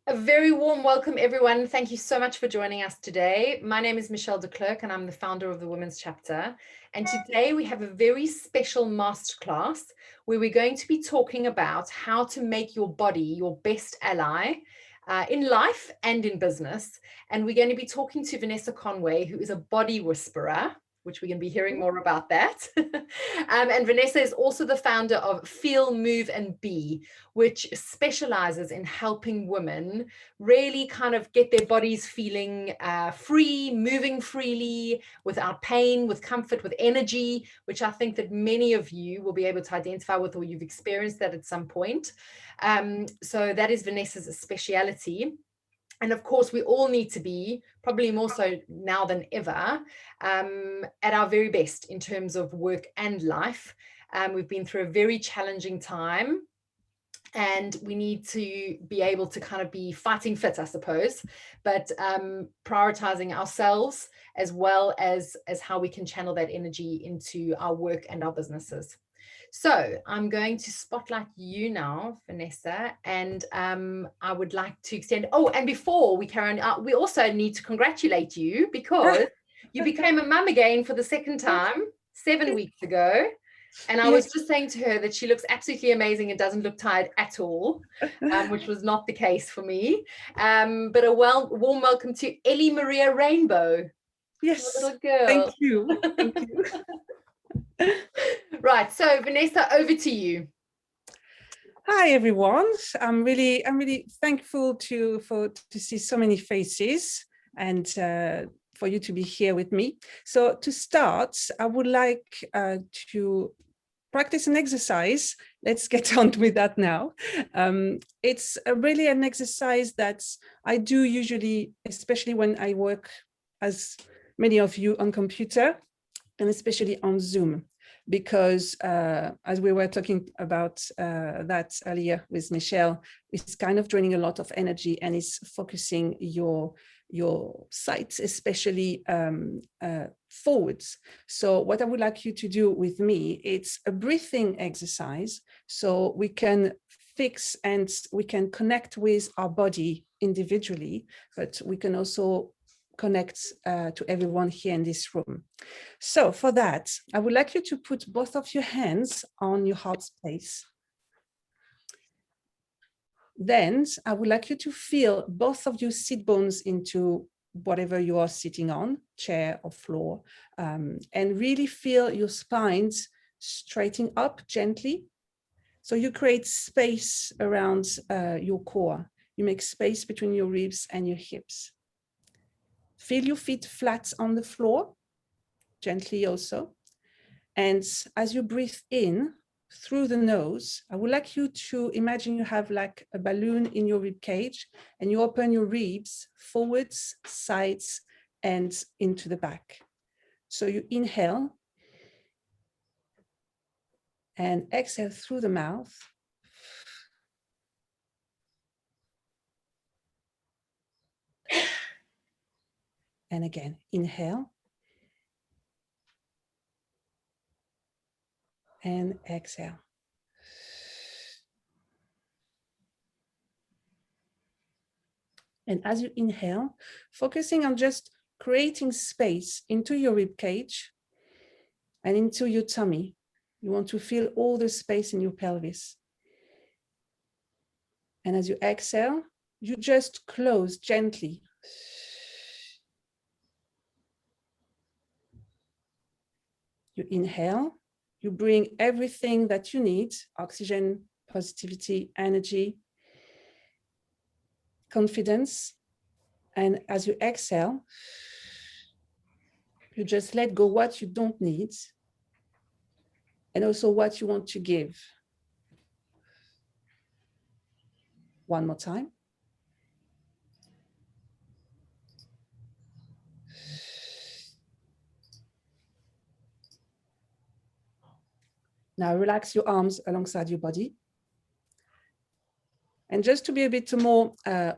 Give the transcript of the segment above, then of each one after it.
A very warm welcome, everyone. Thank you so much for joining us today. My name is Michelle de Klerk, and I'm the founder of the Women's Chapter. And today we have a very special masterclass where we're going to be talking about how to make your body your best ally in life and in business. And we're going to be talking to Vanessa Conway, who is a body whisperer, which we're going to be hearing more about that. And Vanessa is also the founder of Feel, Move and Be, which specializes in helping women really kind of get their bodies feeling free, moving freely, without pain, with comfort, with energy, which I think that many of you will be able to identify with, or you've experienced that at some point. So that is Vanessa's speciality. And of course, we all need to be, probably more so now than ever, at our very best in terms of work and life. We've been through a very challenging time, and we need to be able to kind of be fighting fit, I suppose, but prioritizing ourselves as well as how we can channel that energy into our work and our businesses. So I'm going to spotlight you now, Vanessa, and I would like to extend, and before we carry on, we also need to congratulate you because you became a mum again for the second time 7 weeks ago. And I was just saying to her that she looks absolutely amazing and doesn't look tired at all, which was not the case for me. But a warm welcome to Ellie Maria Rainbow. Yes, little girl. Thank you. Thank you. Right, so Vanessa, over to you. Hi everyone. I'm really thankful to see so many faces and for you to be here with me. So to start, I would like to practice an exercise. Let's get on with that now. It's really an exercise that I do usually, especially when I work, as many of you, on computer, and especially on Zoom, because as we were talking about that earlier with Michelle, it's kind of draining a lot of energy and it's focusing your sights, especially forwards. So what I would like you to do with me, it's a breathing exercise, so we can fix and we can connect with our body individually, but we can also connect to everyone here in this room. So for that, I would like you to put both of your hands on your heart space. Then I would like you to feel both of your sit bones into whatever you are sitting on, chair or floor, and really feel your spines straightening up gently. So you create space around your core. You make space between your ribs and your hips. Feel your feet flat on the floor, gently also. And as you breathe in through the nose, I would like you to imagine you have like a balloon in your rib cage and you open your ribs forwards, sides, and into the back. So you inhale and exhale through the mouth. And again, inhale and exhale. And as you inhale, focusing on just creating space into your rib cage and into your tummy. You want to feel all the space in your pelvis. And as you exhale, you just close gently. You inhale, you bring everything that you need, oxygen, positivity, energy, confidence. And as you exhale, you just let go what you don't need and also what you want to give. One more time. Now relax your arms alongside your body. And just to be a bit more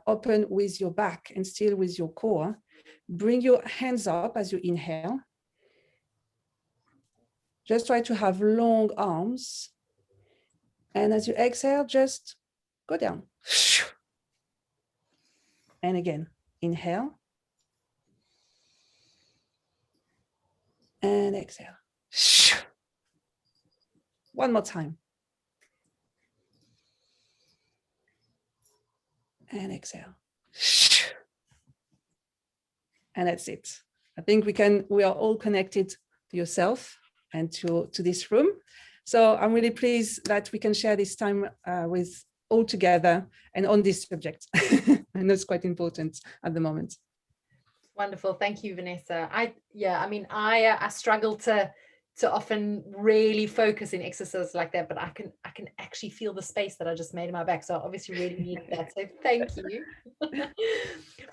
open with your back and still with your core, bring your hands up as you inhale. Just try to have long arms. And as you exhale, just go down. And again, inhale. And exhale. One more time. And exhale. And that's it. I think we are all connected to yourself and to this room. So I'm really pleased that we can share this time with all together and on this subject. I know it's quite important at the moment. Wonderful. Thank you, Vanessa. I struggle to often really focus in exercises like that, but I can actually feel the space that I just made in my back. So I obviously really need that. So thank you.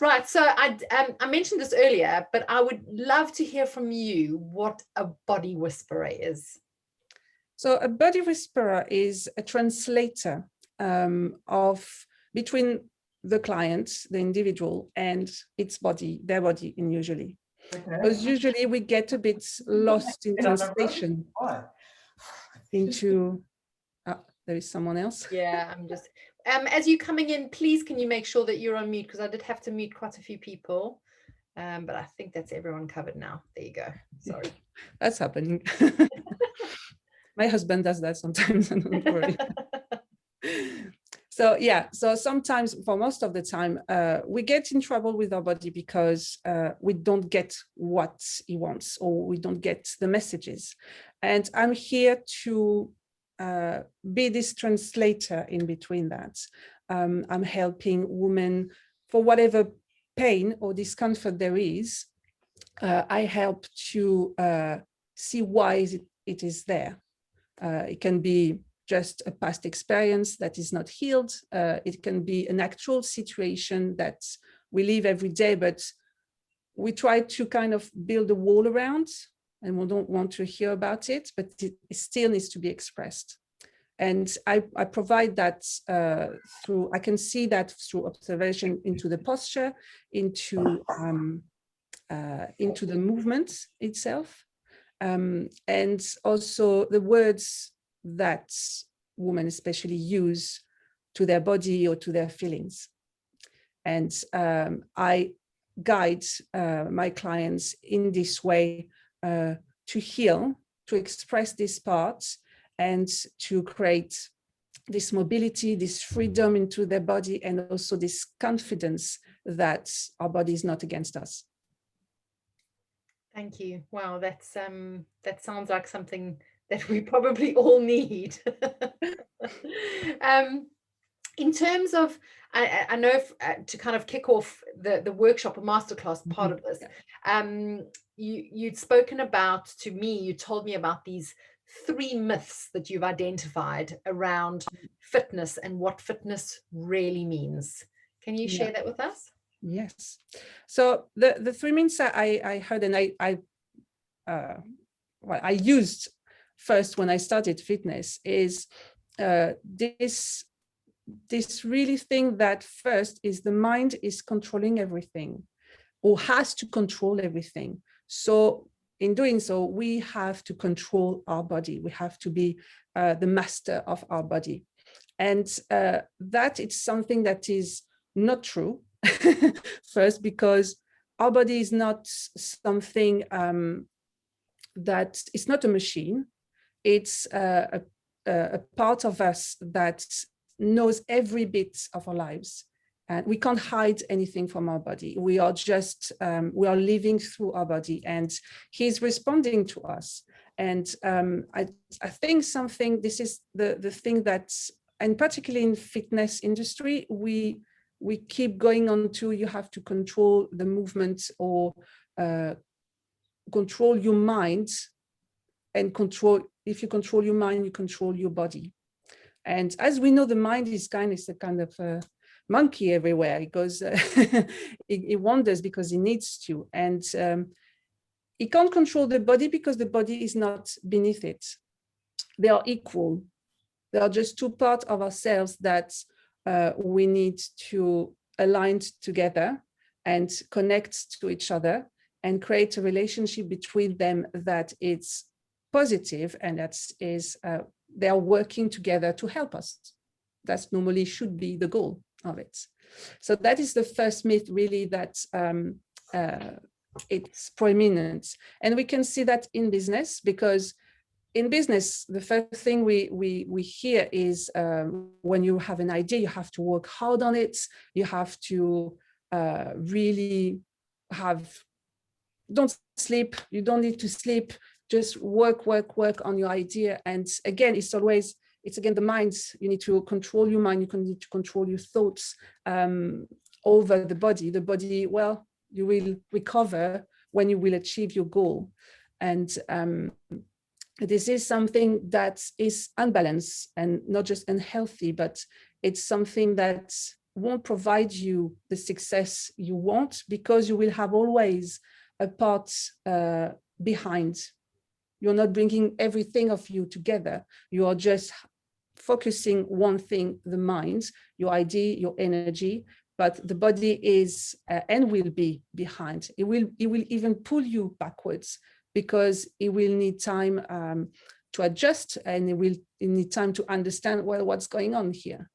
Right. So I mentioned this earlier, but I would love to hear from you what a body whisperer is. So a body whisperer is a translator between the client, the individual, and its body, their body, usually. Because usually we get a bit lost in translation into, there is someone else. Yeah, I'm just, as you're coming in, please, can you make sure that you're on mute? Because I did have to mute quite a few people. But I think that's everyone covered now. There you go. Sorry. That's happening. My husband does that sometimes, and don't worry. So yeah, so sometimes, for most of the time, we get in trouble with our body because we don't get what he wants, or we don't get the messages. And I'm here to be this translator in between that. I'm helping women for whatever pain or discomfort there is. I help to see why it is there. It can be just a past experience that is not healed. It can be an actual situation that we live every day, but we try to kind of build a wall around, and we don't want to hear about it, but it still needs to be expressed. And I provide that through, I can see that through observation into the posture, into the movement itself, and also the words that women especially use to their body or to their feelings. And I guide my clients in this way to heal, to express these parts, and to create this mobility, this freedom into their body, and also this confidence that our body is not against us. Thank you. Wow, that's that sounds like something that we probably all need. In terms of, I know to kind of kick off the workshop or masterclass part of this, you'd spoken about, to me, you told me about these 3 myths that you've identified around fitness and what fitness really means. Can you share that with us? Yes. So the 3 myths I heard, and I used first when I started fitness, is this really thing that first is the mind is controlling everything, or has to control everything. So in doing so, we have to control our body. We have to be the master of our body. And that it's something that is not true. First, because our body is not something that, it's not a machine. It's a part of us that knows every bit of our lives. And we can't hide anything from our body. We are just, we are living through our body, and he's responding to us. And I think this is the thing that, and particularly in fitness industry, we keep going on to, you have to control the movement, or control your mind, and if you control your mind, you control your body. And as we know, the mind is a kind of monkey everywhere. It goes, it wanders because it needs to. And it can't control the body because the body is not beneath it. They are equal. They are just 2 parts of ourselves that we need to align together and connect to each other, and create a relationship between them that is positive, and that is they are working together to help us. That's normally should be the goal of it. So that is the first myth, really, that it's prominent. And we can see that in business, because in business, the first thing we hear is when you have an idea, you have to work hard on it. You have to really don't sleep. You don't need to sleep. Just work on your idea. And again, it's again the mind. You need to control your mind. You need to control your thoughts over the body. The body, well, you will recover when you will achieve your goal. And this is something that is unbalanced and not just unhealthy, but it's something that won't provide you the success you want, because you will have always a part behind. You're not bringing everything of you together. You are just focusing one thing, the mind, your idea, your energy, but the body is and will be behind. It will even pull you backwards, because it will need time to adjust, and it will need time to understand, well, what's going on here.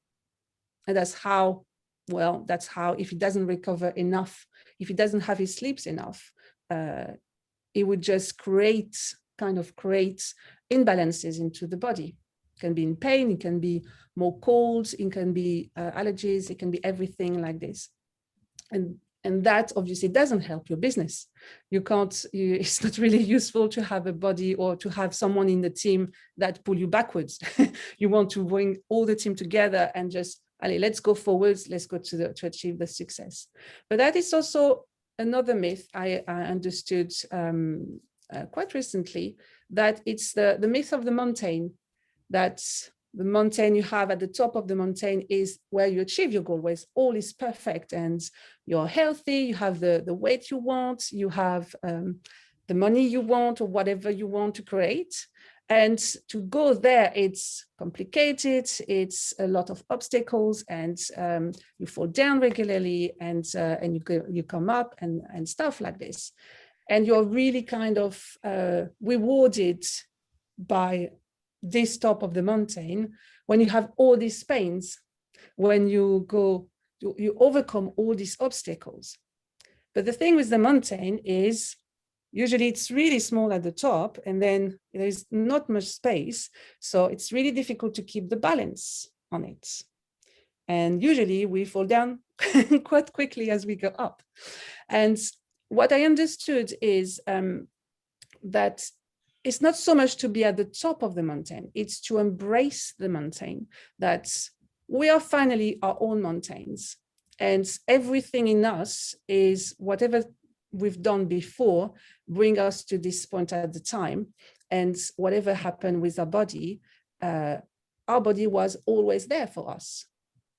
And that's how, if it doesn't recover enough, if it doesn't have his sleeps enough, it would just create imbalances into the body. It can be in pain, it can be more colds, it can be allergies, it can be everything like this. And that obviously doesn't help your business. It's not really useful to have a body or to have someone in the team that pull you backwards. You want to bring all the team together and just, let's go forwards, let's go to achieve the success. But that is also another myth I understood quite recently, that it's the myth of the mountain, that the mountain you have at the top of the mountain is where you achieve your goal, where all is perfect and you're healthy, you have the weight you want, you have the money you want, or whatever you want to create. And to go there, it's complicated, it's a lot of obstacles, and you fall down regularly, and you come up and stuff like this. And you're really kind of rewarded by this top of the mountain when you have all these pains, when you overcome all these obstacles. But the thing with the mountain is, usually it's really small at the top, and then there's not much space, so it's really difficult to keep the balance on it. And usually we fall down quite quickly as we go up. And what I understood is that it's not so much to be at the top of the mountain, it's to embrace the mountain, that we are finally our own mountains. And everything in us is whatever we've done before bring us to this point at the time. And whatever happened with our body was always there for us.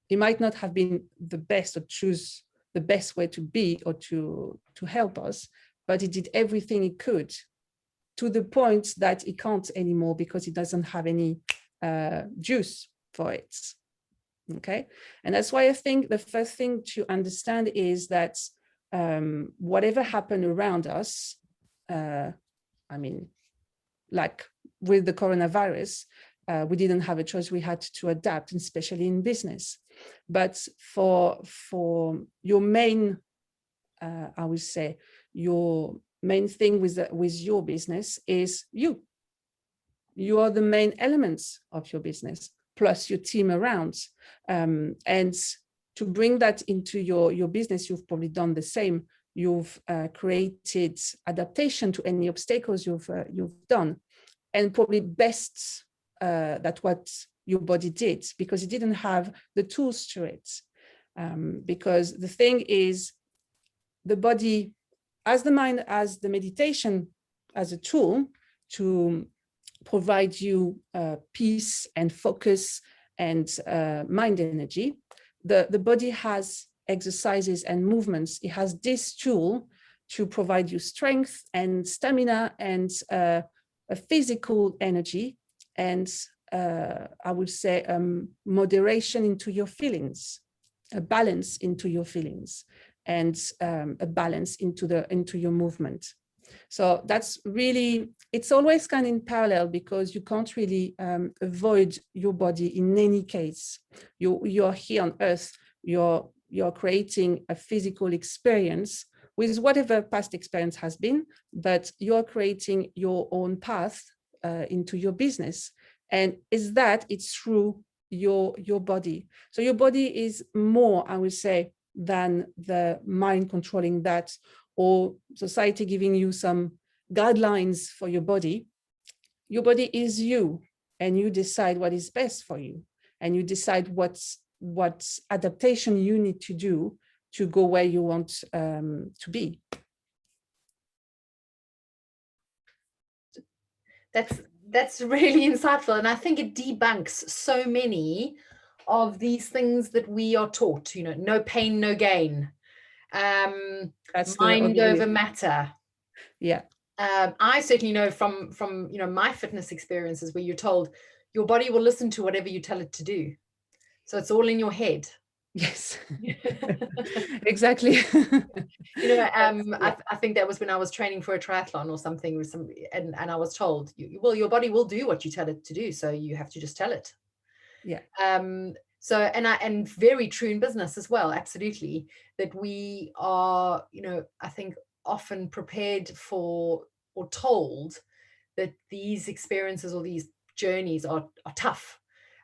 It might not have been the best, or choose the best way to be or to help us, but it did everything it could, to the point that it can't anymore, because it doesn't have any juice for it. Okay, and that's why I think the first thing to understand is that whatever happened around us, like with the coronavirus, we didn't have a choice. We had to adapt, and especially in business. But for your main, I would say, your main thing with your business is you are the main elements of your business, plus your team around. And to bring that into your business, you've probably done the same. You've created adaptation to any obstacles you've done, and probably best that what your body did, because it didn't have the tools to it. Because the thing is, the body, as the mind, as the meditation, as a tool to provide you peace and focus and mind energy, the body has exercises and movements. It has this tool to provide you strength and stamina and a physical energy, and I would say moderation into your feelings, a balance into your feelings, and a balance into your movement. So that's really, it's always kind of in parallel, because you can't really avoid your body in any case. You are here on earth you're creating a physical experience with whatever past experience has been, but you're creating your own path into your business. And is that it's through your body. So your body is more, I would say, than the mind controlling that, or society giving you some guidelines for your body. Your body is you, and you decide what is best for you, and you decide what adaptation you need to do to go where you want to be. That's really insightful, and I think it debunks so many of these things that we are taught. You know, no pain, no gain. That's Mind over matter. Yeah. I certainly know from my fitness experiences where you're told your body will listen to whatever you tell it to do. So it's all in your head. Yes. Exactly. I think that was when I was training for a triathlon or something with and I was told, well, your body will do what you tell it to do, so you have to just tell it. Yeah. So and very true in business as well, absolutely, that we are, I think often prepared for or told that these experiences or these journeys are tough,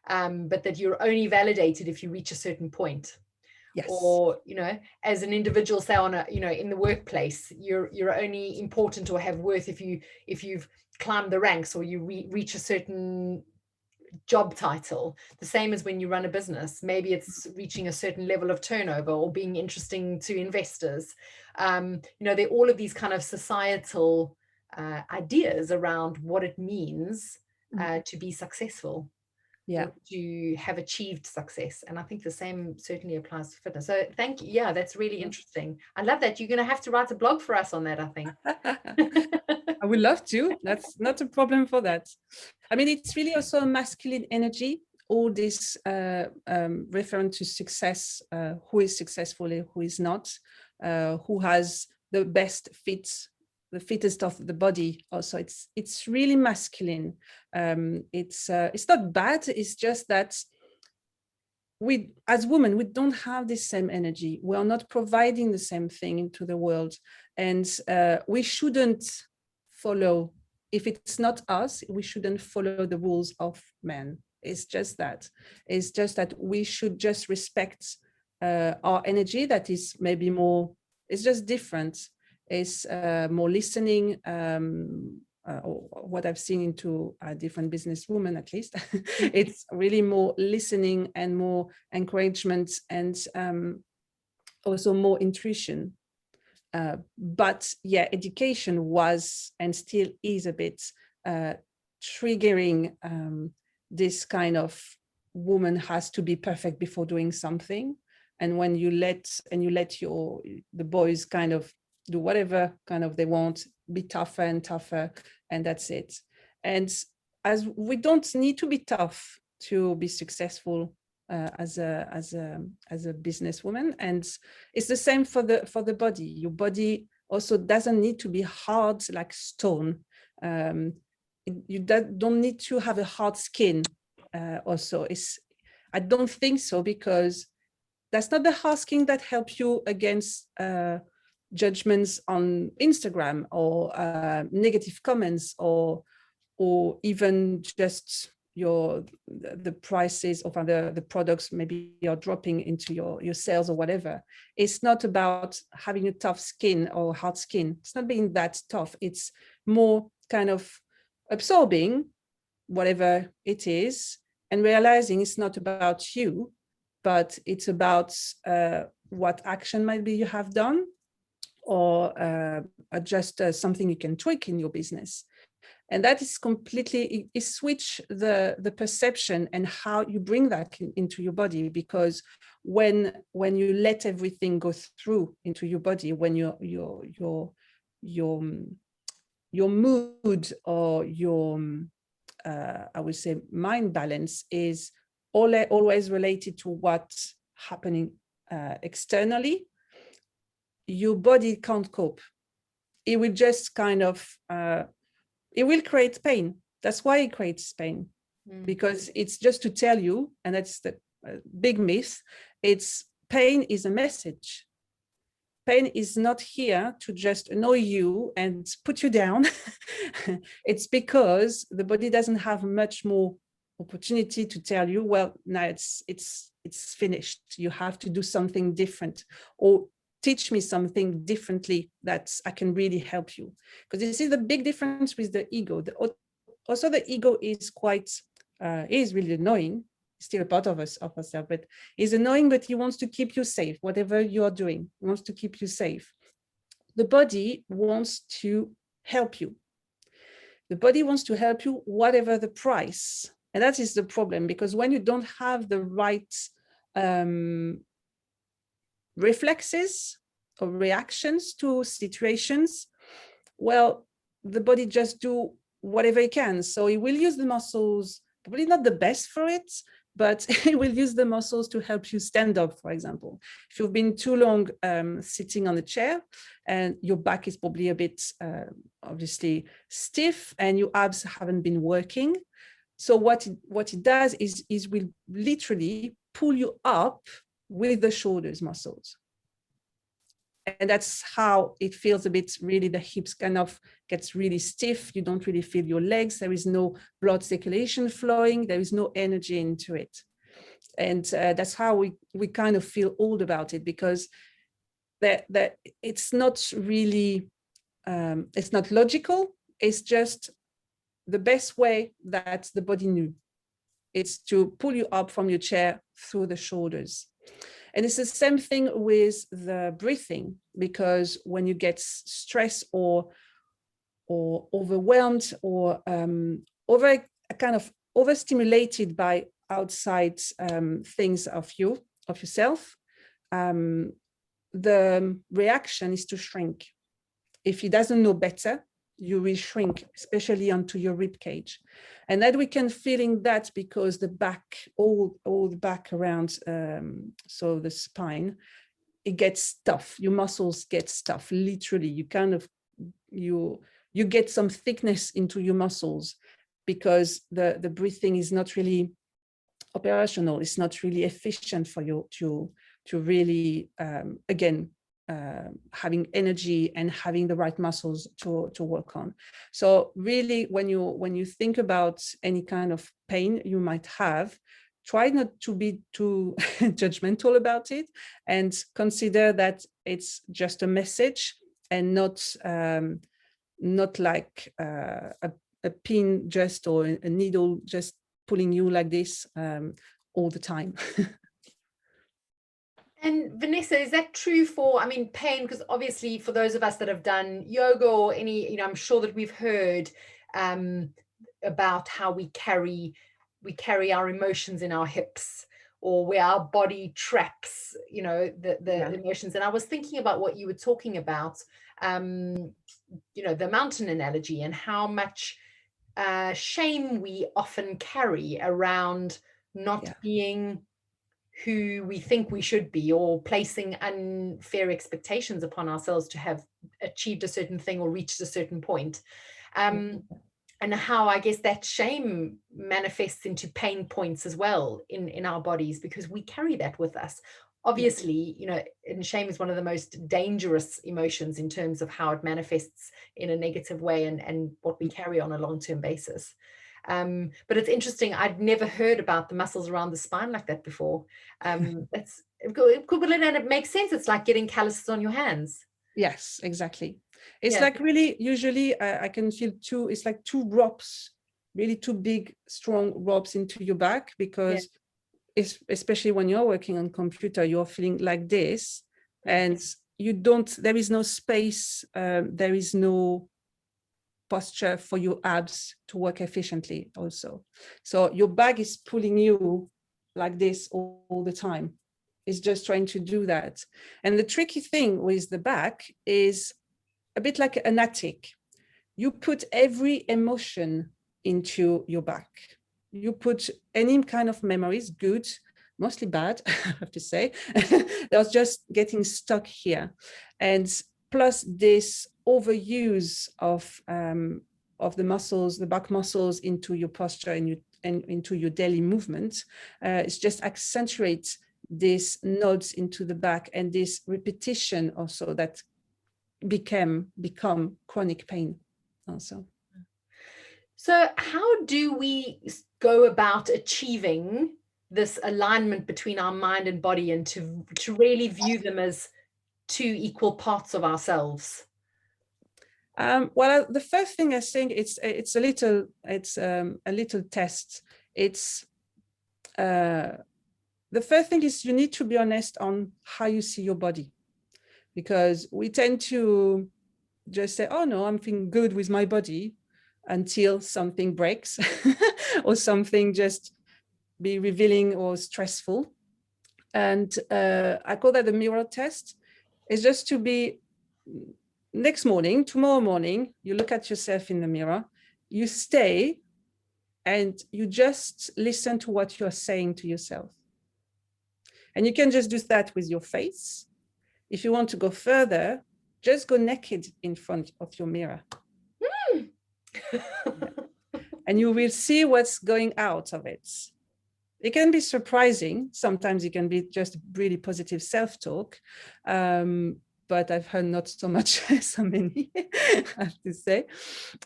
but that you're only validated if you reach a certain point. Yes. Or, as an individual, say on in the workplace, you're only important or have worth if you've climbed the ranks or you reach a certain job title. The same as when you run a business. Maybe it's reaching a certain level of turnover or being interesting to investors. There are all of these kind of societal ideas around what it means to be successful. Yeah. To have achieved success. And I think the same certainly applies to fitness. So thank you. Yeah, that's really interesting. I love that. You're going to have to write a blog for us on that, I think. I would love to. That's not a problem for that. I mean, it's really also a masculine energy, all this referring to success, who is successful and who is not, who has the best fit, the fittest of the body. Also, it's really masculine. It's not bad. It's just that we, as women, we don't have the same energy. We are not providing the same thing into the world, and we shouldn't follow. If it's not us, we shouldn't follow the rules of men. It's just that. It's just that we should just respect our energy. That is maybe more. It's just different. It's more listening. Or what I've seen into a different businesswoman, at least, it's really more listening and more encouragement and also more intuition. But yeah, education was and still is a bit triggering this kind of woman has to be perfect before doing something. And when you let the boys kind of do whatever kind of they want, be tougher and tougher, and that's it. And as we don't need to be tough to be successful as a businesswoman, and it's the same for the body. Your body also doesn't need to be hard like stone. You don't need to have a hard skin. Also, I don't think so, because that's not the hard skin that helps you against judgments on Instagram or negative comments or even just the prices of the products maybe you're dropping into your sales or whatever. It's not about having a tough skin or hard skin. It's not being that tough. It's more kind of absorbing whatever it is and realizing it's not about you, but it's about what action maybe you have done, or just something you can tweak in your business. And that is completely, it switch the perception and how you bring that into your body. Because when you let everything go through into your body, when your mood or your I would say mind balance is always related to what's happening externally, your body can't cope. It will just kind of it will create pain. That's why it creates pain, because it's just to tell you, and that's the big myth, it's pain is a message. Pain is not here to just annoy you and put you down. It's because the body doesn't have much more opportunity to tell you, well, now it's finished. You have to do something different, or teach me something differently that I can really help you. Because you see the big difference with the ego. Also, the ego is quite, is really annoying. Still a part of ourselves, but is annoying, but he wants to keep you safe. Whatever you are doing, he wants to keep you safe. The body wants to help you. The body wants to help you, whatever the price. And that is the problem, because when you don't have the right reflexes or reactions to situations, well, the body just do whatever it can. So it will use the muscles, probably not the best for it, but it will use the muscles to help you stand up, for example. If you've been too long sitting on a chair and your back is probably a bit, obviously, stiff and your abs haven't been working. So what it does is will literally pull you up with the shoulders muscles. And that's how it feels a bit, really, the hips kind of gets really stiff. You don't really feel your legs. There is no blood circulation flowing. There is no energy into it. And that's how we kind of feel old about it, because that it's not really, it's not logical. It's just the best way that the body knew. It's to pull you up from your chair through the shoulders. And it's the same thing with the breathing, because when you get stressed or overwhelmed or overstimulated by outside things of yourself, the reaction is to shrink. If he doesn't know better, you will shrink, especially onto your rib cage. And that we can feeling that because the back, all the back around, so the spine, it gets tough. Your muscles get tough, literally. You kind of, you get some thickness into your muscles because the breathing is not really operational. It's not really efficient for you to really, again, having energy and having the right muscles to work on. So really, when you think about any kind of pain you might have, try not to be too judgmental about it, and consider that it's just a message and not like a pin just, or a needle just pulling you like this all the time. And Vanessa, is that true for, I mean, pain? Because obviously for those of us that have done yoga or any, I'm sure that we've heard about how we carry our emotions in our hips, or where our body traps, the emotions. And I was thinking about what you were talking about, the mountain analogy, and how much shame we often carry around not being who we think we should be, or placing unfair expectations upon ourselves to have achieved a certain thing or reached a certain point. And how I guess that shame manifests into pain points as well in our bodies, because we carry that with us. Obviously, and shame is one of the most dangerous emotions in terms of how it manifests in a negative way, and what we carry on a long-term basis. But it's interesting. I'd never heard about the muscles around the spine like that before. That's equivalent, and it makes sense. It's like getting calluses on your hands. Yes, exactly. It's like really, usually I can feel it's like two ropes, really two big, strong ropes into your back, because especially when you're working on computer, you're feeling like this, and there is no space, there is no posture for your abs to work efficiently also. So your back is pulling you like this all the time. It's just trying to do that. And the tricky thing with the back is a bit like an attic. You put every emotion into your back. You put any kind of memories, good, mostly bad, I have to say. They're just getting stuck here. And plus this overuse of the muscles, the back muscles, into your posture and into your daily movement, it just accentuates this nods into the back and this repetition also that become chronic pain also. So how do we go about achieving this alignment between our mind and body, and to really view them as two equal parts of ourselves? Well, the first thing I think it's a little test. It's the first thing is you need to be honest on how you see your body, because we tend to just say, oh no, I'm feeling good with my body, until something breaks or something just be revealing or stressful. And I call that the mirror test. It's just to be next morning, tomorrow morning, you look at yourself in the mirror, you stay and you just listen to what you're saying to yourself. And you can just do that with your face. If you want to go further, just go naked in front of your mirror. And you will see what's going out of it. It can be surprising. Sometimes it can be just really positive self-talk. But I've heard not so much, so many, I have to say,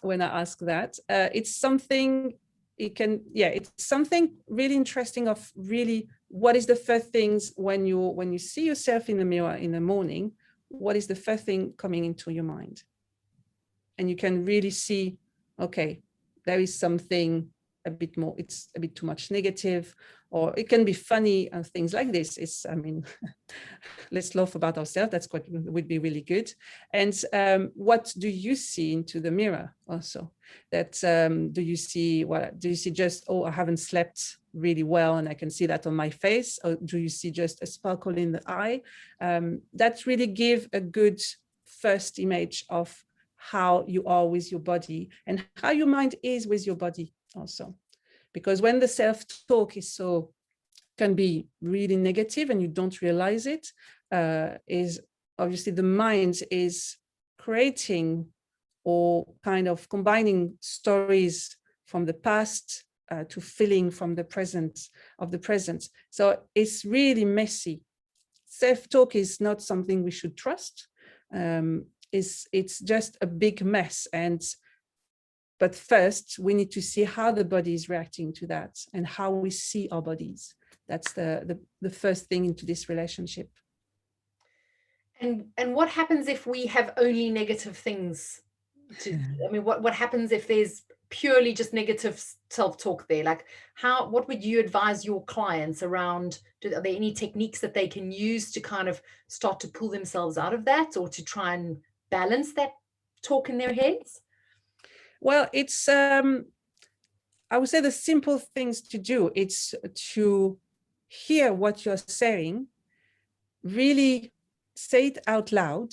when I ask that. It's something, it's something really interesting of really, what is the first things when you see yourself in the mirror in the morning, what is the first thing coming into your mind? And you can really see, okay, there is something a bit more, it's a bit too much negative, or it can be funny and things like this. It's, I mean, let's laugh about ourselves. That's what would be really good. And what do you see into the mirror also? That do you see just, oh, I haven't slept really well and I can see that on my face? Or do you see just a sparkle in the eye? That really give a good first image of how you are with your body and how your mind is with your body also. Because when the self-talk can be really negative and you don't realize it, is obviously the mind is creating or kind of combining stories from the past to feeling from the present. So it's really messy. Self-talk is not something we should trust. It's just a big mess. But first, we need to see how the body is reacting to that and how we see our bodies. That's the first thing into this relationship. And what happens if we have only negative things? I mean, what happens if there's purely just negative self-talk there? Like, what would you advise your clients around? Are there any techniques that they can use to kind of start to pull themselves out of that, or to try and balance that talk in their heads? Well, it's, I would say the simple things to do, it's to hear what you're saying, really say it out loud,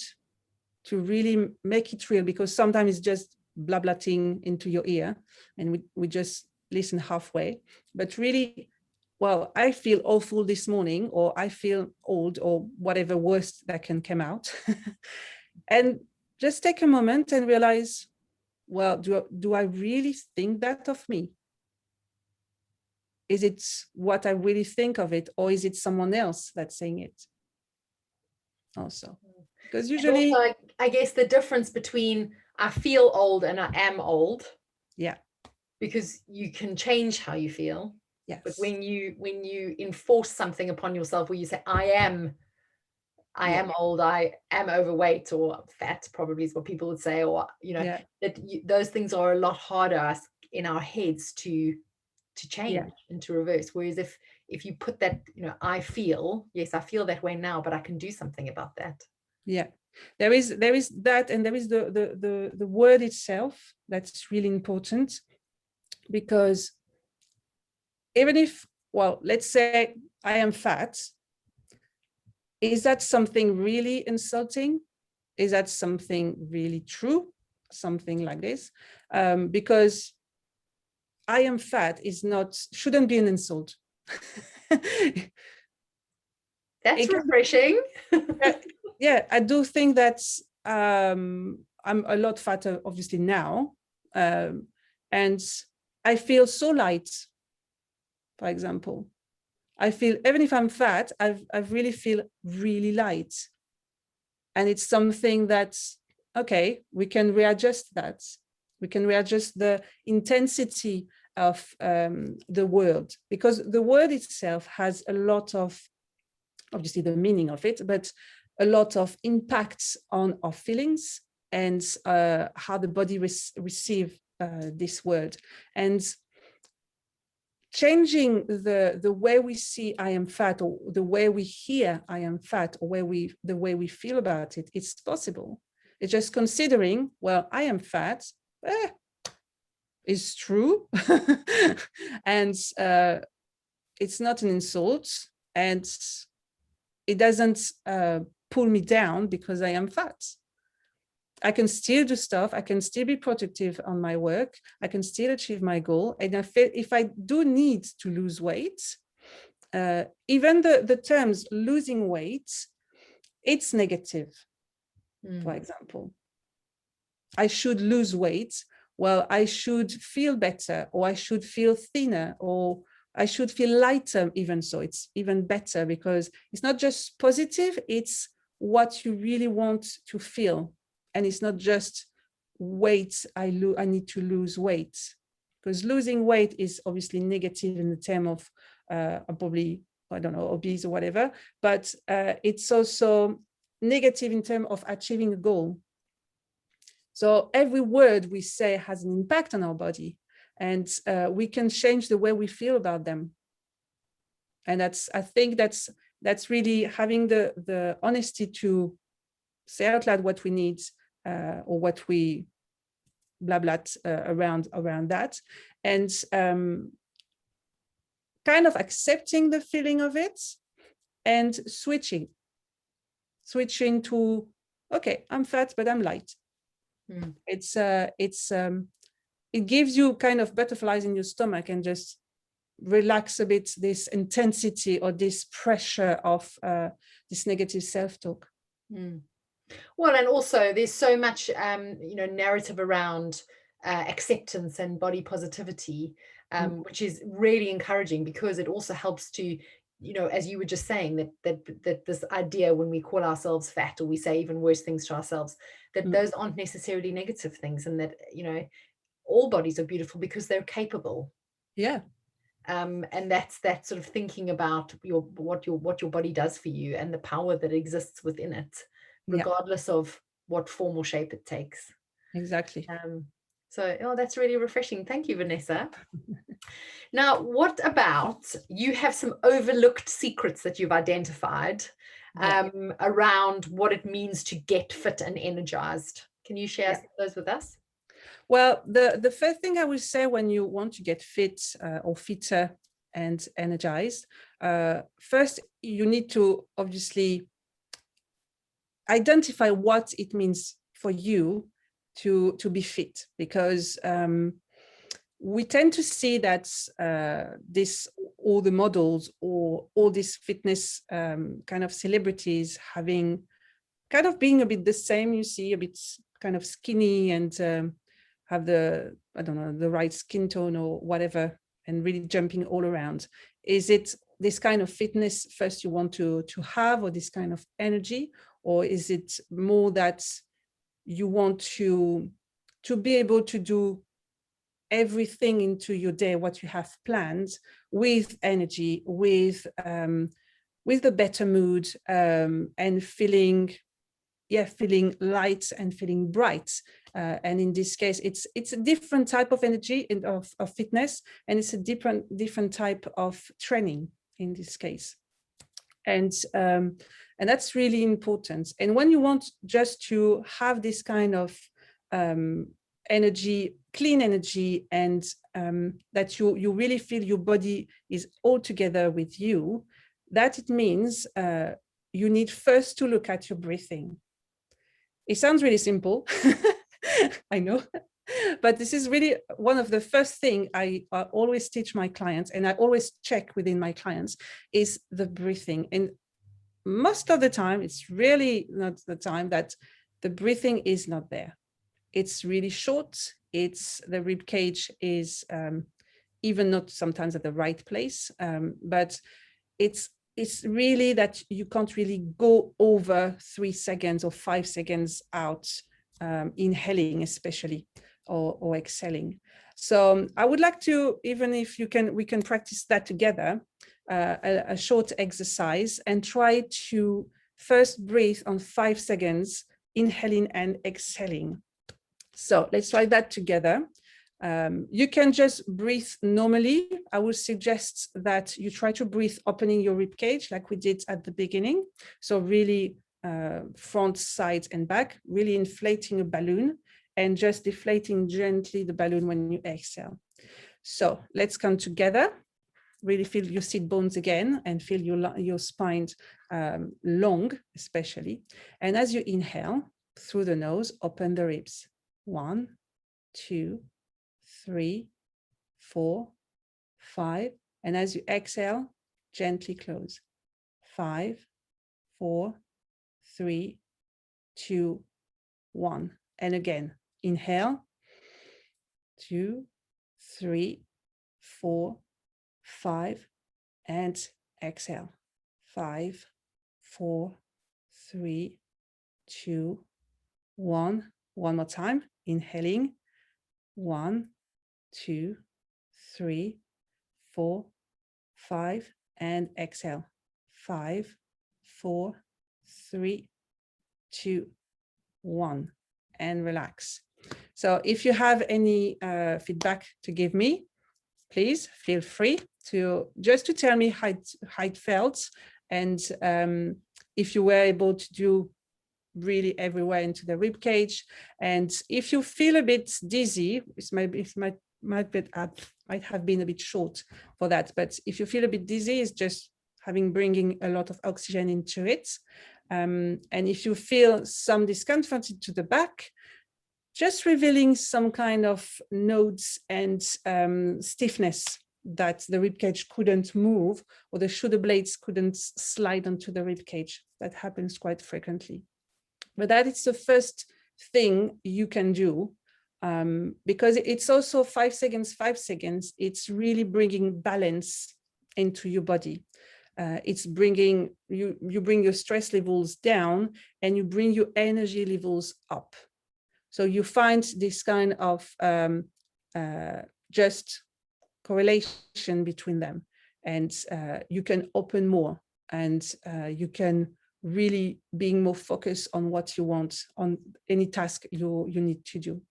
to really make it real, because sometimes it's just blah blahing into your ear and we just listen halfway. But really, well, I feel awful this morning, or I feel old, or whatever worst that can come out. And just take a moment and realize, well, do I really think that of me? Is it what I really think of it, or is it someone else that's saying it also? Because usually, also, I guess the difference between I feel old and I am old, yeah, because you can change how you feel. yes. But when you enforce something upon yourself, where you say I am old, I am overweight or fat, probably is what people would say, or those things are a lot harder in our heads to change and to reverse. Whereas if you put that, I feel that way now, but I can do something about that. Yeah, there is that, and there is the word itself that's really important, because even if, well, let's say I am fat, is that something really insulting? Is that something really true? Something like this, because I am fat shouldn't be an insult. That's refreshing. Yeah, I do think that I'm a lot fatter, obviously, now. And I feel so light, for example. I feel, even if I'm fat, I really feel really light. And it's something that's, okay, we can readjust that. We can readjust the intensity of the word, because the word itself has a lot of, obviously the meaning of it, but a lot of impacts on our feelings and how the body receive this word. And changing the way we see I am fat, or the way we hear I am fat, or the way we feel about it, it's possible. It's just considering, well, I am fat, is true. And it's not an insult, and it doesn't pull me down because I am fat. I can still do stuff. I can still be productive on my work. I can still achieve my goal. And if I do need to lose weight, even the terms losing weight, it's negative. For example, I should lose weight. Well, I should feel better, or I should feel thinner, or I should feel lighter. Even so, it's even better, because it's not just positive, it's what you really want to feel. And it's not just weight, I need to lose weight, because losing weight is obviously negative in the term of probably, I don't know, obese or whatever, but it's also negative in terms of achieving a goal. So every word we say has an impact on our body, and we can change the way we feel about them. And I think that's really having the honesty to say out loud what we need, or what we blah blah around that, and kind of accepting the feeling of it, and switching to, okay, I'm fat, but I'm light. It gives you kind of butterflies in your stomach, and just relax a bit this intensity or this pressure of this negative self-talk. Well, and also there's so much narrative around acceptance and body positivity, which is really encouraging, because it also helps to, as you were just saying, that this idea, when we call ourselves fat, or we say even worse things to ourselves, that those aren't necessarily negative things, and that all bodies are beautiful because they're capable. Yeah. And that's that sort of thinking about what your body does for you, and the power that exists within it, regardless of what form or shape it takes. Exactly. So that's really refreshing. Thank you, Vanessa. Now, what about, you have some overlooked secrets that you've identified around what it means to get fit and energized. Can you share those with us? Well, the first thing I would say, when you want to get fit or fitter and energized, first you need to obviously identify what it means for you to be fit, because we tend to see that all the models, or all these fitness kind of celebrities, having kind of being a bit the same. You see a bit kind of skinny, and have the right skin tone or whatever, and really jumping all around. Is it this kind of fitness first you want to have, or this kind of energy, or is it more that you want to be able to do everything into your day, what you have planned, with energy, with a better mood, and feeling light and feeling bright. And in this case, it's a different type of energy of fitness, and it's a different type of training in this case. And that's really important. And when you want just to have this kind of energy, clean energy, and that you really feel your body is all together with you, that it means you need first to look at your breathing. It sounds really simple, I know, but this is really one of the first things I always teach my clients, and I always check within my clients, is the breathing. And most of the time, it's really not the time that the breathing is not there. It's really short. The rib cage is even not sometimes at the right place, but it's really that you can't really go over 3 seconds or 5 seconds out, inhaling especially, or exhaling. So I would like to, even if we can practice that together, a short exercise, and try to first breathe on 5 seconds, inhaling and exhaling. So let's try that together. You can just breathe normally. I would suggest that you try to breathe opening your rib cage like we did at the beginning. So really front, side and back, really inflating a balloon and just deflating gently the balloon when you exhale. So let's come together. Really feel your seat bones again and feel your spine long, especially. And as you inhale through the nose, open the ribs. 1, 2, 3, 4, 5. And as you exhale, gently close. 5, 4, 3, 2, 1. And again, inhale. 2, 3, 4, 5. And exhale. 5, 4, 3, 2, 1. One more time. Inhaling. 1, 2, 3, 4, 5, and exhale. 5, 4, 3, 2, 1, and relax. So if you have any feedback to give me, please feel free to tell me how it felt, and if you were able to do really everywhere into the rib cage. And if you feel a bit dizzy, it might have been a bit short for that, but if you feel a bit dizzy, it's just bringing a lot of oxygen into it. And if you feel some discomfort to the back, just revealing some kind of nodes and stiffness that the rib cage couldn't move, or the shoulder blades couldn't slide onto the rib cage. That happens quite frequently. But that is the first thing you can do, because it's also 5 seconds, 5 seconds. It's really bringing balance into your body. It's bringing, you bring your stress levels down and you bring your energy levels up. So you find this kind of just correlation between them, and you can open more, and you can really being more focused on what you want, on any task you need to do.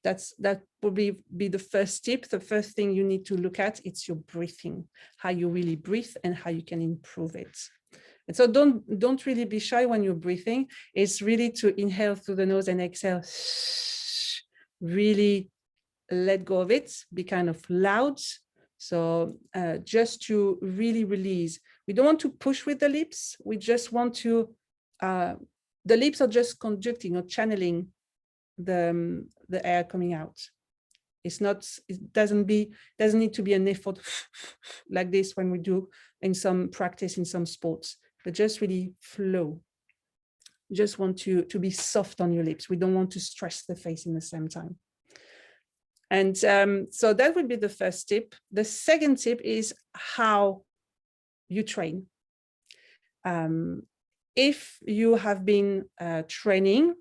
That would be the first tip. The first thing you need to look at, it's your breathing, how you really breathe and how you can improve it. And so don't really be shy when you're breathing. It's really to inhale through the nose and exhale. Really let go of it, be kind of loud. So just to really release. We don't want to push with the lips. We just want to, the lips are just conducting or channeling the air coming out. It's not, it doesn't need to be an effort like this when we do in some practice, in some sports, but just really flow. Just want to be soft on your lips. We don't want to stress the face in the same time. And so that would be the first tip. The second tip is how you train. If you have been training,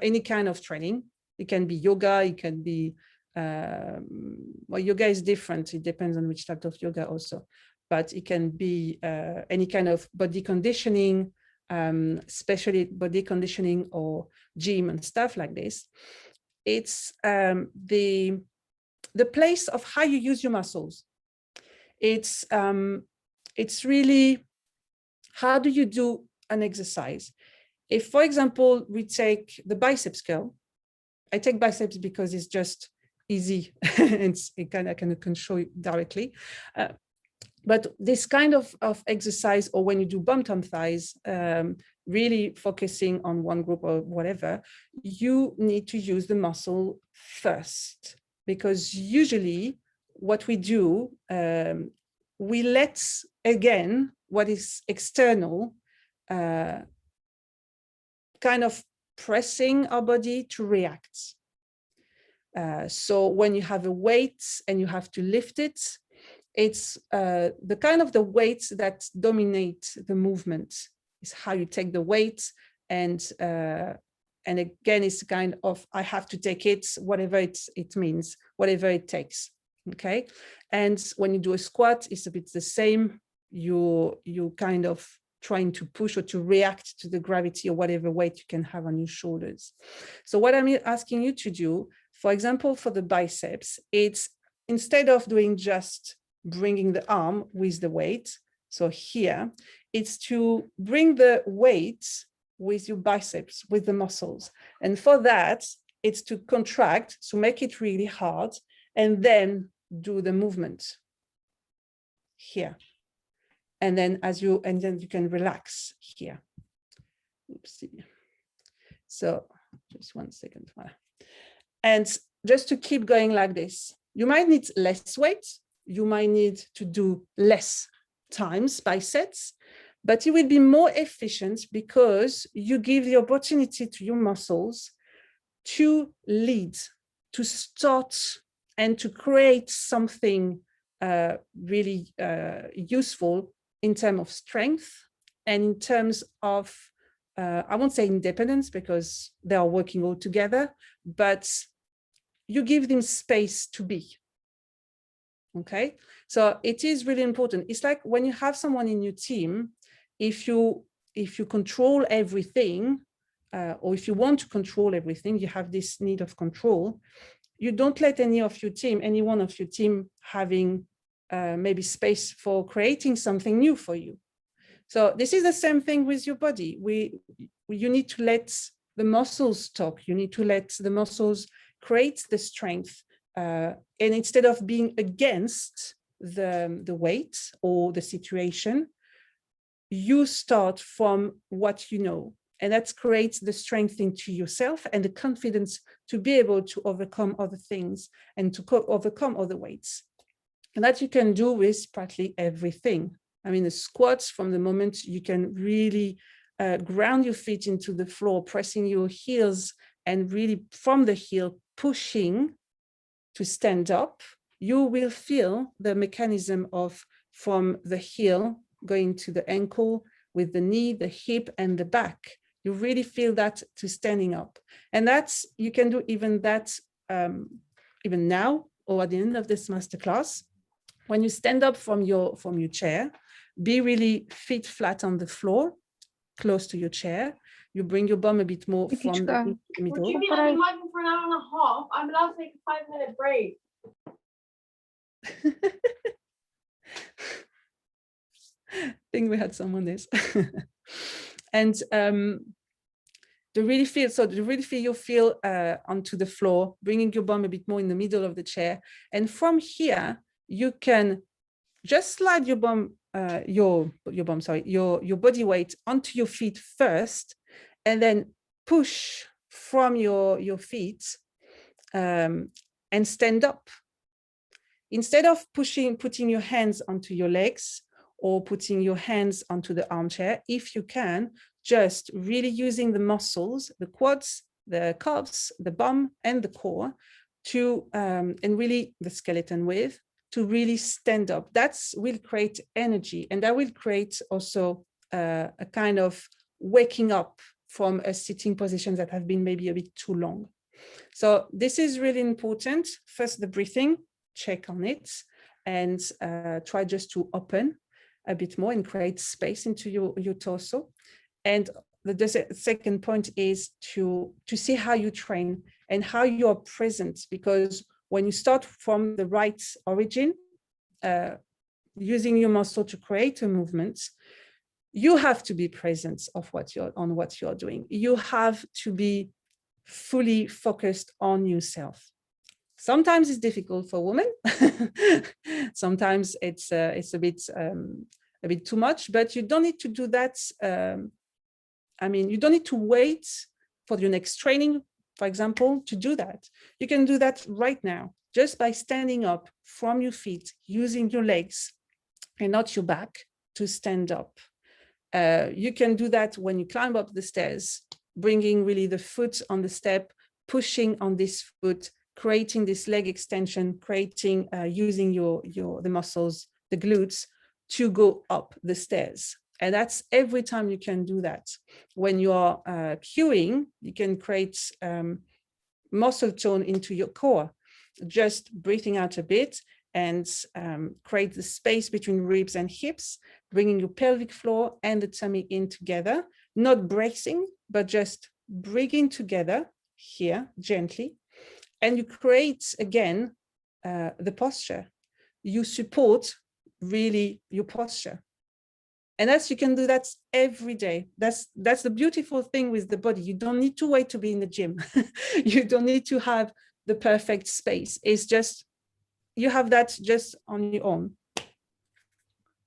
any kind of training, it can be yoga, it can be, well, yoga is different. It depends on which type of yoga also, but it can be any kind of body conditioning, especially body conditioning or gym and stuff like this. It's the place of how you use your muscles. It's really, how do you do an exercise? If, for example, we take the biceps curl, I take biceps because it's just easy and I can show you directly. But this kind of exercise, or when you do bum thighs, really focusing on one group or whatever, you need to use the muscle first, because usually what we do, we let, again, what is external, kind of pressing our body to react. So when you have a weight and you have to lift it, It's the kind of the weights that dominate the movement. Is how you take the weight, and again, it's kind of, I have to take it, whatever it means, whatever it takes. Okay, and when you do a squat, it's a bit the same. You kind of trying to push or to react to the gravity or whatever weight you can have on your shoulders. So what I'm asking you to do, for example, for the biceps, it's instead of doing just bringing the arm with the weight, so here, it's to bring the weight with your biceps, with the muscles. And for that, it's to contract, so make it really hard, and then do the movement here. And then then you can relax here. Oopsie. So just 1 second. And just to keep going like this, you might need less weight. You might need to do less times by sets, but you will be more efficient because you give the opportunity to your muscles to lead, to start, and to create something really useful in terms of strength and in terms of, I won't say independence because they are working all together, but you give them space to be. Okay, so it is really important. It's like when you have someone in your team, if you control everything, or if you want to control everything, you have this need of control. You don't let any one of your team having maybe space for creating something new for you. So this is the same thing with your body. You need to let the muscles talk. You need to let the muscles create the strength. And instead of being against the weight or the situation, you start from what you know. And that creates the strength into yourself and the confidence to be able to overcome other things and to overcome other weights. And that you can do with practically everything. I mean, the squats, from the moment you can really ground your feet into the floor, pressing your heels, and really from the heel pushing to stand up, you will feel the mechanism of from the heel going to the ankle with the knee, the hip, and the back. You really feel that to standing up. And that's, you can do even that even now or at the end of this masterclass. When you stand up from your chair, be really feet flat on the floor, close to your chair. You bring your bum a bit more from the middle. What do you mean? I've been working for an hour and a half. I'm allowed to take a 5-minute break. I think we had someone this. And you feel onto the floor, bringing your bum a bit more in the middle of the chair. And from here, you can just slide your body weight onto your feet first, and then push from your feet and stand up. Instead of putting your hands onto your legs or putting your hands onto the armchair, if you can, just really using the muscles, the quads, the calves, the bum, and the core to, and really the skeleton width, to really stand up. That will create energy, and that will create also a kind of waking up from a sitting position that have been maybe a bit too long. So this is really important. First, the breathing, check on it, and try just to open a bit more and create space into your torso. And the second point is to see how you train and how you are present, because when you start from the right origin, using your muscle to create a movement, you have to be present of what you're doing. You have to be fully focused on yourself. Sometimes it's difficult for women. Sometimes it's a bit too much, but you don't need to do that. You don't need to wait for your next training, for example, to do that. You can do that right now, just by standing up from your feet, using your legs and not your back to stand up. You can do that when you climb up the stairs, bringing really the foot on the step, pushing on this foot, creating this leg extension, creating, using the muscles, the glutes, to go up the stairs. And that's every time you can do that. When you are cueing, you can create muscle tone into your core, just breathing out a bit and create the space between ribs and hips, bringing your pelvic floor and the tummy in together, not bracing, but just bringing together here gently. And you create again the posture. You support really your posture. And you can do that every day. That's the beautiful thing with the body. You don't need to wait to be in the gym. You don't need to have the perfect space. It's just, you have that just on your own.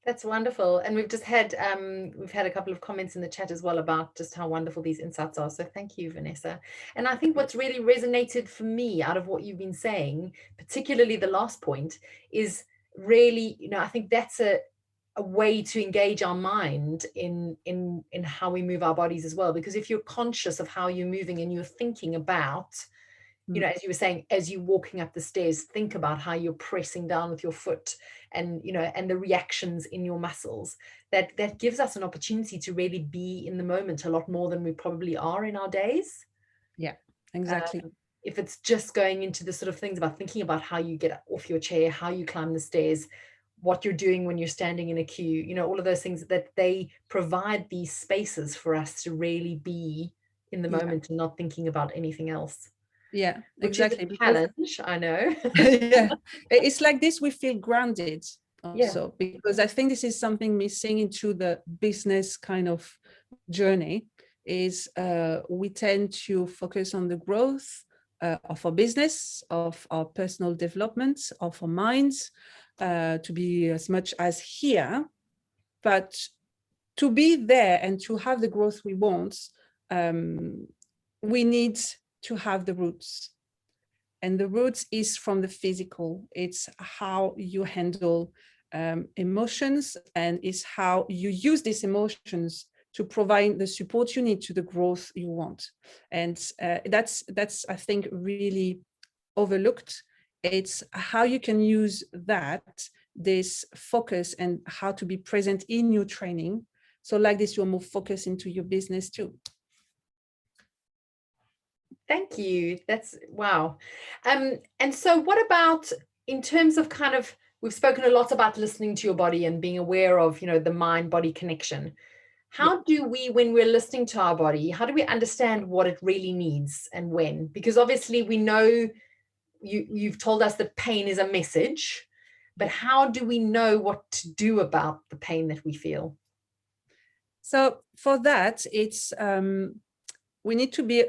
That's wonderful. And we've had a couple of comments in the chat as well about just how wonderful these insights are. So thank you, Vanessa. And I think what's really resonated for me out of what you've been saying, particularly the last point, is really, I think that's a way to engage our mind in how we move our bodies as well. Because if you're conscious of how you're moving and you're thinking about, as you were saying, as you're walking up the stairs, think about how you're pressing down with your foot and, and the reactions in your muscles, that gives us an opportunity to really be in the moment a lot more than we probably are in our days. Yeah, exactly. If it's just going into the sort of things about thinking about how you get off your chair, how you climb the stairs, what you're doing when you're standing in a queue, all of those things, that they provide these spaces for us to really be in the moment and not thinking about anything else. Yeah, Which exactly. is a challenge, I know. Yeah, it's like this, we feel grounded also, because I think this is something missing into the business kind of journey, is we tend to focus on the growth of our business, of our personal development, of our minds, to be as much as here, but to be there and to have the growth we want, we need to have the roots. And the roots is from the physical. It's how you handle emotions, and is how you use these emotions to provide the support you need to the growth you want. And that's I think really overlooked. It's how you can use this focus, and how to be present in your training. So like this, you're more focused into your business too. Thank you. That's wow. And so what about in terms of we've spoken a lot about listening to your body and being aware of, the mind-body connection. How do we, when we're listening to our body, how do we understand what it really needs and when? Because obviously we know you've told us that pain is a message, but how do we know what to do about the pain that we feel? So for that, it's we need to be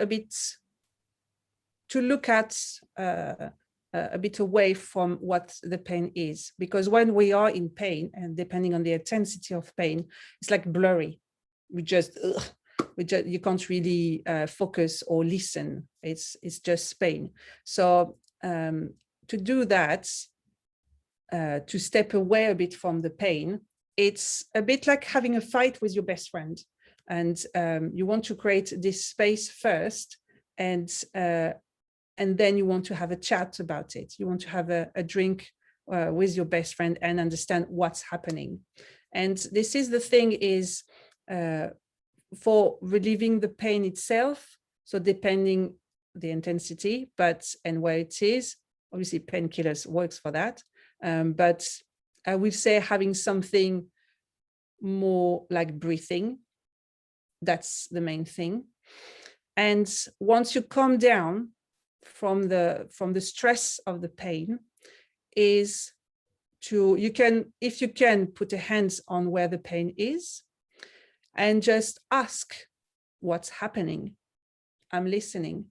to look at a bit away from what the pain is, because when we are in pain, and depending on the intensity of pain, it's like blurry. You can't really focus or listen. It's just pain. So to do that, to step away a bit from the pain, it's a bit like having a fight with your best friend, and you want to create this space first, and then you want to have a chat about it. You want to have a drink with your best friend and understand what's happening. And this is the thing is for relieving the pain itself. So depending the intensity, and where it is, obviously painkillers works for that. But I would say having something more like breathing, that's the main thing. And once you calm down from the stress of the pain, is if you can put a hands on where the pain is, and just ask, what's happening? I'm listening.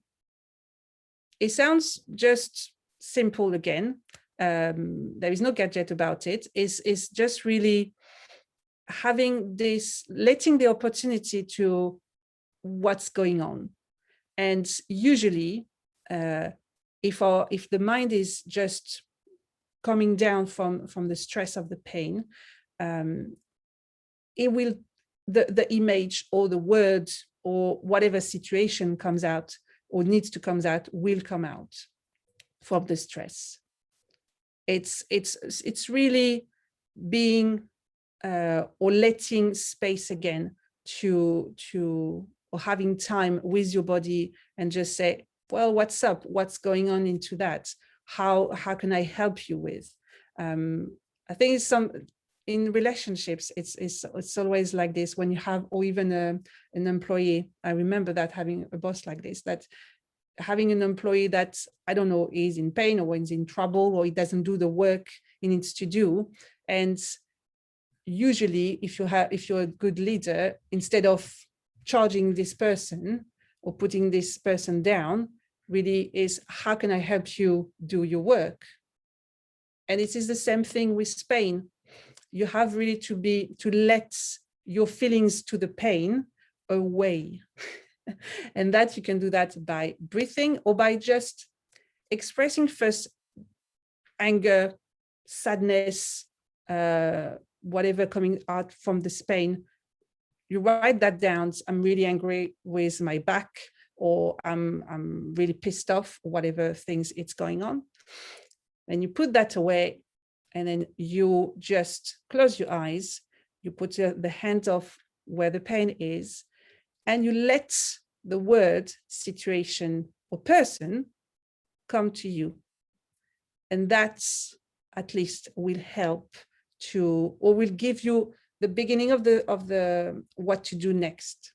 It sounds just simple again. There is no gadget about it. It's just really having this, letting the opportunity to what's going on. And usually, if the mind is just coming down from the stress of the pain, it will, the image or the word or whatever situation comes out or needs to come out will come out. from the stress. It's really being or letting space again to or having time with your body and just say, well, what's up? What's going on into that? How can I help you with? I think it's in relationships, it's always like this when you have, or even an employee. I remember that having a boss like this, that having an employee that, I don't know, is in pain or is in trouble or he doesn't do the work he needs to do. And usually if you're a good leader, instead of charging this person or putting this person down, really is, how can I help you do your work? And it is the same thing with pain. You have really to let your feelings to the pain away. And that you can do that by breathing or by just expressing first anger, sadness, whatever coming out from this pain. You write that down. I'm really angry with my back, or I'm really pissed off, whatever things it's going on. And you put that away, and then you just close your eyes. You put the hand off where the pain is, and you let the word, situation, or person come to you. And that's at least will help to, or will give you the beginning of the what to do next.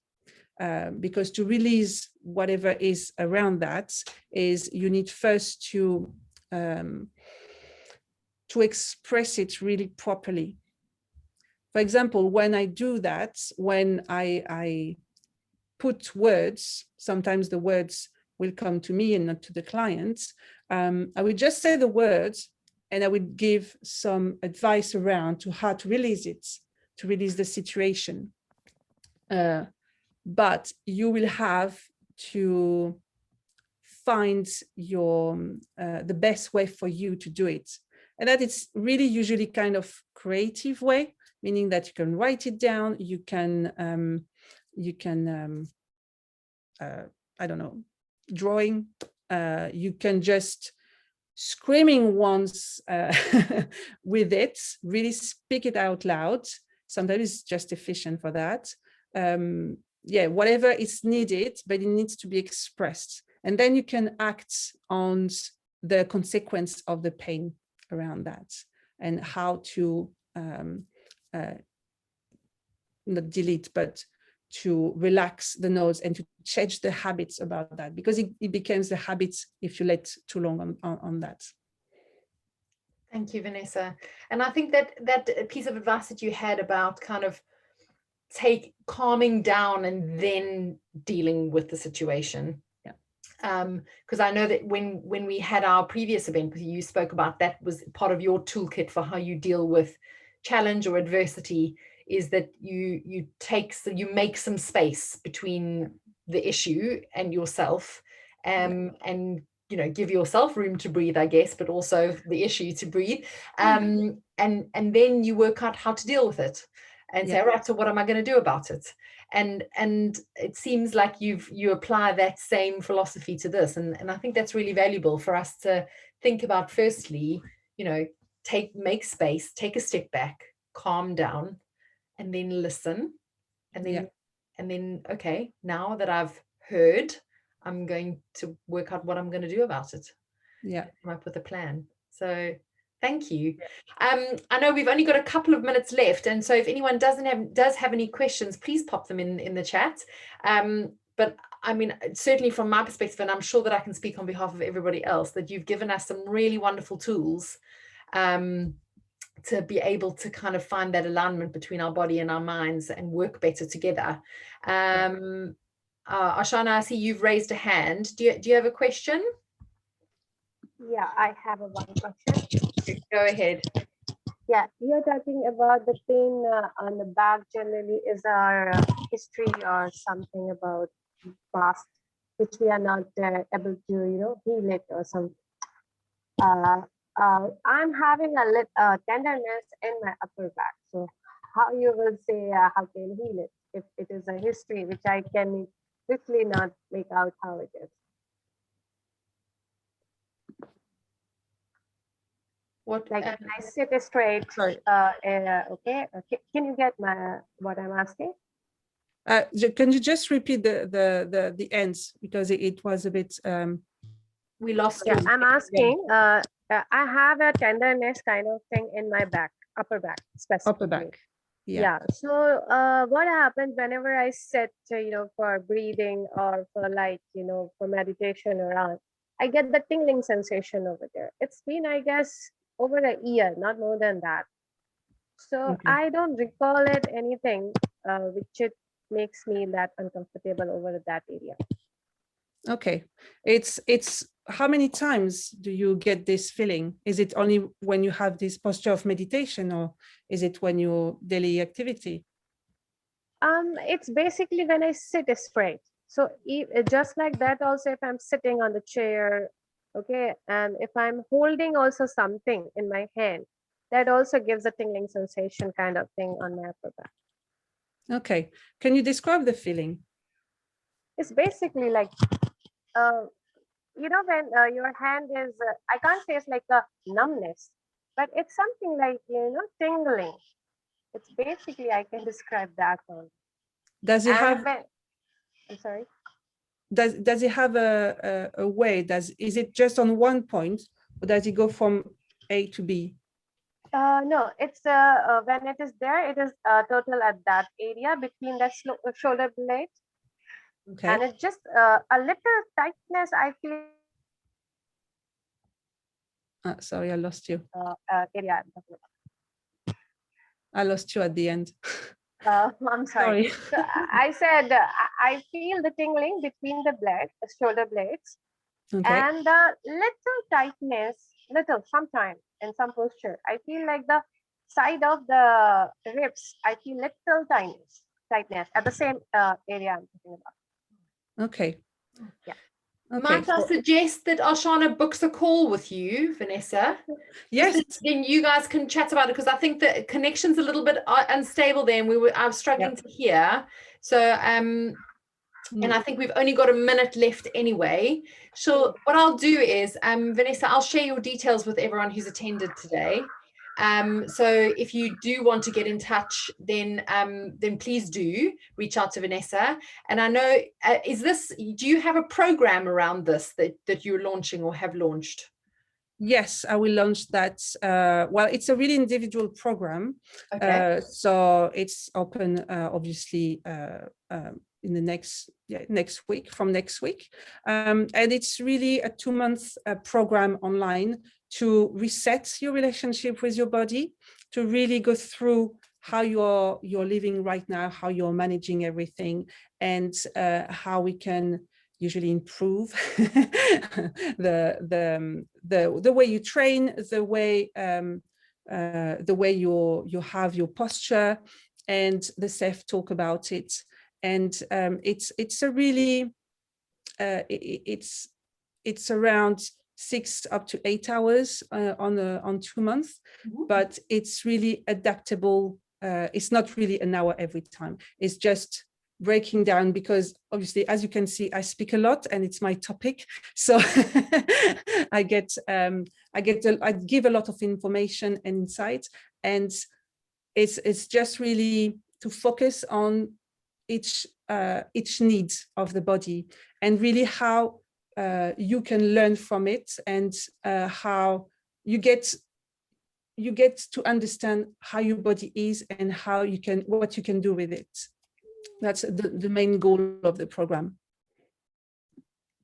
Because to release whatever is around that is, you need first to express it really properly. For example, when I do that, when I put words, sometimes the words will come to me and not to the client. I would just say the words, and I would give some advice around to how to release it, to release the situation. But you will have to find the best way for you to do it. And that it's really usually kind of creative way, meaning that you can write it down, you can I don't know, drawing, you can just screaming once with it, really speak it out loud. Sometimes it's just efficient for that. Yeah, whatever is needed, but it needs to be expressed. And then you can act on the consequence of the pain around that, and how to not delete, but to relax the nose and to change the habits about that, because it becomes the habits if you let too long on that. Thank you, Vanessa. And I think that piece of advice that you had about kind of calming down and then dealing with the situation. Because I know that when we had our previous event, you spoke about that was part of your toolkit for how you deal with challenge or adversity, is that you make some space between the issue and yourself, and give yourself room to breathe, I guess, but also the issue to breathe, and then you work out how to deal with it and say, right, so what am I going to do about it? And it seems like you apply that same philosophy to this, and I think that's really valuable for us to think about. Firstly, make space, take a step back, calm down, and then listen, and then okay, now that I've heard, I'm going to work out what I'm going to do about it. Come up with a plan. So thank you. I know we've only got a couple of minutes left, and so if anyone does have any questions, please pop them in the chat. But I mean, certainly from my perspective, and I'm sure that I can speak on behalf of everybody else, that you've given us some really wonderful tools to be able to kind of find that alignment between our body and our minds and work better together. Ashana, I see you've raised a hand. Do you have a question? Yeah, I have one question. Go ahead. Yeah, you're talking about the pain on the back generally is our history or something about past, which we are not able to, heal it or something. I'm having a tenderness in my upper back. So how you will say how can heal it if it is a history which I can quickly not make out how it is? What? Like when I sit straight. Sorry. Okay. Can you get what I'm asking? Can you just repeat the ends, because it was a bit We lost Yeah, you. I'm asking. I have a tenderness kind of thing in my back, upper back specifically. upper back. Yeah. So what happens whenever I sit, for breathing or for for meditation around, I get the tingling sensation over there. It's been, I guess, over a year, not more than that. So Okay. I don't recall it anything which it makes me that uncomfortable over that area. Okay. It's how many times do you get this feeling? Is it only when you have this posture of meditation, or is it when your daily activity? It's basically when I sit straight. So just like that, also if I'm sitting on the chair, okay, and if I'm holding also something in my hand, that also gives a tingling sensation kind of thing on my upper back. Okay. Can you describe the feeling? It's basically like, when your hand is, I can't say it's like a numbness, but it's something like, tingling. It's basically, I can describe that one. Does it have? I'm sorry. Does it have a way? Is it just on one point, or does it go from A to B? No, it's when it is there, it is total at that area between the shoulder blades, Okay. and it's just a little tightness I feel. Sorry, I lost you. Area I'm talking I lost you at the end. I'm sorry. Sorry. So I said I feel the tingling between the shoulder blades, Okay. and the little tightness, sometime in some posture. I feel like the side of the ribs. I feel little tightness at the same area I'm talking about. Okay. Yeah. Okay. Might I suggest that Ashana books a call with you, Vanessa? Yes. Then you guys can chat about it, because I think the connection's a little bit unstable there, and I was struggling to hear. So and I think we've only got a minute left anyway. So what I'll do is, Vanessa, I'll share your details with everyone who's attended today. So if you do want to get in touch, then please do reach out to Vanessa. And I know, do you have a program around this that you're launching or have launched? Yes, I will launch that. Well, it's a really individual program. Okay. So it's open, obviously, in the next week, from next week. And it's really a 2-month program online to reset your relationship with your body, to really go through how you're living right now, how you're managing everything, and how we can usually improve the way you train, the way you have your posture, and the self-talk about it. And it's a really it's around 6 up to 8 hours on 2 months, but it's really adaptable. It's not really an hour every time. It's just breaking down, because obviously, as you can see, I speak a lot and it's my topic. So I give a lot of information and insight, and it's just really to focus on each need of the body, and really how you can learn from it, and how you get to understand how your body is and what you can do with it. That's the main goal of the program.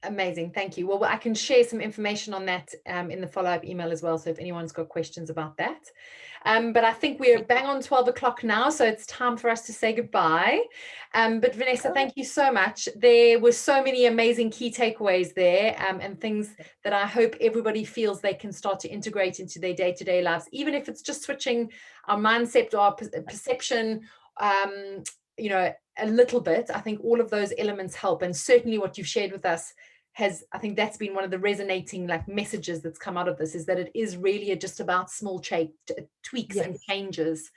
Amazing, thank you. Well, I can share some information on that in the follow-up email as well, so if anyone's got questions about that. But I think we're bang on 12 o'clock now, so it's time for us to say goodbye. But Vanessa, thank you so much. There were so many amazing key takeaways there, and things that I hope everybody feels they can start to integrate into their day-to-day lives, even if it's just switching our mindset or our perception, a little bit. I think all of those elements help, and certainly what you've shared with us I think that's been one of the resonating messages that's come out of this, is that it is really just about small tweaks and changes,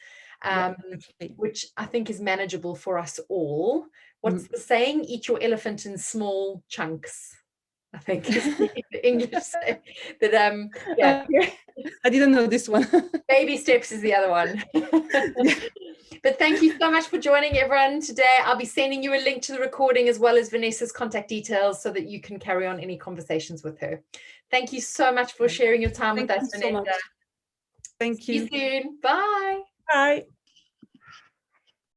which I think is manageable for us all. What's the saying? Eat your elephant in small chunks. I think is the English say. But yeah, Okay. I didn't know this one. baby steps is the other one. But thank you so much for joining everyone today. I'll be sending you a link to the recording as well as Vanessa's contact details so that you can carry on any conversations with her. Thank you so much for sharing your time with us, Thank you so Vanessa. much. Thank See you. you soon. Bye. Bye.